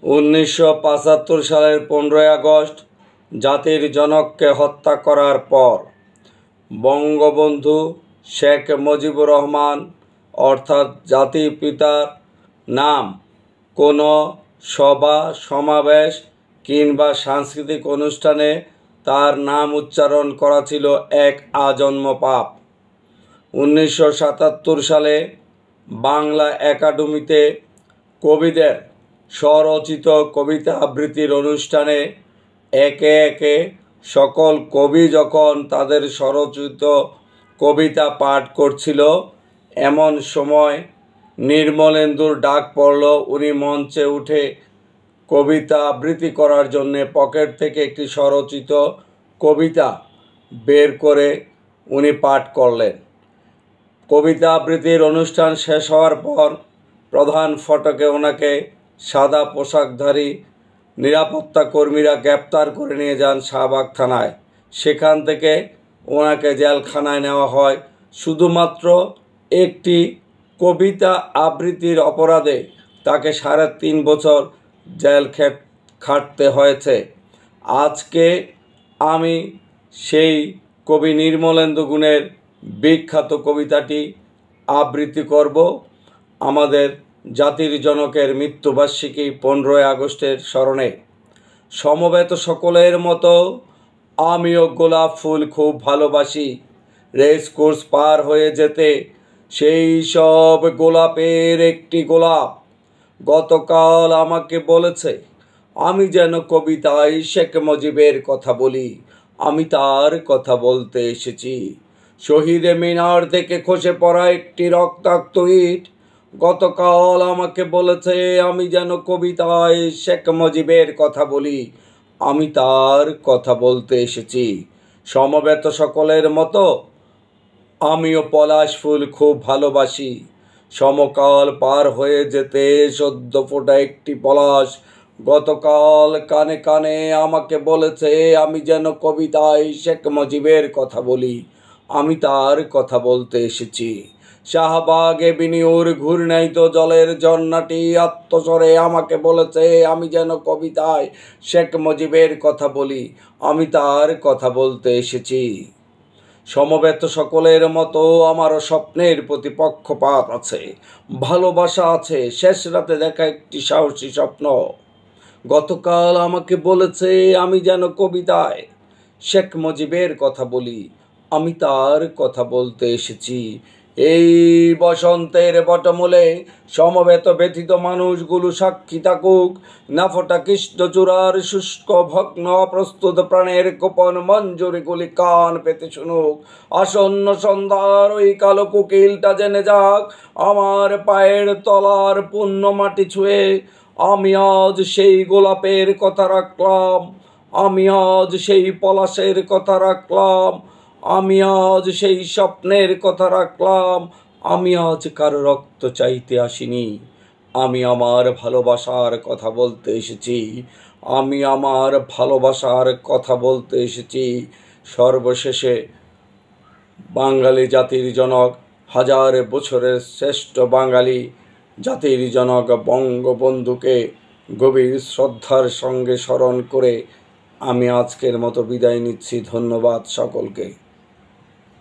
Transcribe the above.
1975 সালের 15 আগস্ট জাতির জনককে হত্যা করার পর বঙ্গবন্ধু শেখ মুজিবুর রহমান অর্থাৎ জাতির পিতার নাম কোনো সভা সমাবেশ কিংবা সাংস্কৃতিক অনুষ্ঠানে তার নাম উচ্চারণ করা ছিল এক আজন্ম পাপ। 1977 সালে বাংলা একাডেমিতে কবিদের স্বরচিত কবিতা আবৃত্তির অনুষ্ঠানে একে একে সকল কবি যখন তাদের স্বরচিত কবিতা পাঠ করছিল, এমন সময় নির্মলেন্দুর ডাক পড়ল। উনি মঞ্চে উঠে কবিতা আবৃত্তি করার জন্যে পকেট থেকে একটি স্বরচিত কবিতা বের করে উনি পাঠ করলেন। কবিতা আবৃত্তির অনুষ্ঠান শেষ হওয়ার পর প্রধান ফটকে ওনাকে সাদা পোশাকধারী নিরাপত্তা কর্মীরা গ্রেপ্তার করে নিয়ে যান শাহবাগ থানায়। সেখান থেকে ওনাকে জেলখানায় নেওয়া হয়। শুধুমাত্র একটি কবিতা আবৃত্তির অপরাধে তাকে 3.5 বছর জেল খাটতে হয়েছে। আজকে আমি সেই কবি নির্মলেন্দু গুণের বিখ্যাত কবিতাটি আবৃত্তি করব আমাদের জাতির জনকের মৃত্যুবার্ষিকী 15 আগস্টের স্মরণে। সমবেত সকলের মতো আমিও গোলাপ ফুল খুব ভালোবাসি, রেস কোর্স পার হয়ে যেতে সেই সব গোলাপের একটি গোলাপ গতকাল আমাকে বলেছে আমি যেন কবিতায় শেখ মুজিবের কথা বলি, আমি তার কথা বলতে এসেছি। শহীদ মিনার থেকে খসে পড়া একটি রক্তাক্ত ইট গতকাল আমাকে বলেছে আমি যেন কবিতায় শেখ মুজিবের কথা বলি, আমি তার কথা বলতে এসেছি। সমবেত সকলের মতো আমিও পলাশ ফুল খুব ভালোবাসি, সমকাল পার হয়ে যেতে সদ্য ফোটা একটি পলাশ গতকাল কানে কানে আমাকে বলেছে আমি যেন কবিতায় শেখ মুজিবের কথা বলি, আমি তার কথা বলতে এসেছি। শাহবাগে বিনিউর ঘূর্ণায়িত জলের ঝর্ণাটি আত্মস্বরে আমাকে বলেছে আমি যেন কবিতায় শেখ মুজিবের কথা বলি, আমি তার কথা বলতে এসেছি। সমবেত সকলের মতো আমারও স্বপ্নের প্রতি পক্ষপাত আছে, ভালোবাসা আছে। শেষ রাতে দেখা একটি সাহসী স্বপ্ন গতকাল আমাকে বলেছে আমি যেন কবিতায় শেখ মুজিবের কথা বলি, আমি তার কথা বলতে এসেছি। এই বসন্তের বটমূলে সমবেত ব্যথিত মানুষগুলো সাক্ষী থাকুক, না ফোটা কৃষ্ণচূড়ার শুষ্ক ভগ্ন প্রস্তুত প্রাণের গোপন মঞ্জুরিগুলি কান পেতে শুনুক। আসন্ন সন্ধ্যার ওই কালো কুকিলটা জেনে যাক আমার পায়ের তলার পুণ্য মাটি ছুঁয়ে আমি আজ সেই গোলাপের কথা রাখলাম, আমি আজ সেই পলাশের কথা রাখলাম, আমি আজ সেই স্বপ্নের কথা রাখলাম। আমি আজ কারো রক্ত চাইতে আসিনি, আমি আমার ভালোবাসার কথা বলতে এসেছি, আমি আমার ভালোবাসার কথা বলতে এসেছি। সর্বশেষে বাঙালি জাতির জনক, হাজার বছরের শ্রেষ্ঠ বাঙালি জাতির জনক বঙ্গবন্ধুকে গভীর শ্রদ্ধার সঙ্গে স্মরণ করে আমি আজকের মতো বিদায় নিচ্ছি। ধন্যবাদ সকলকে।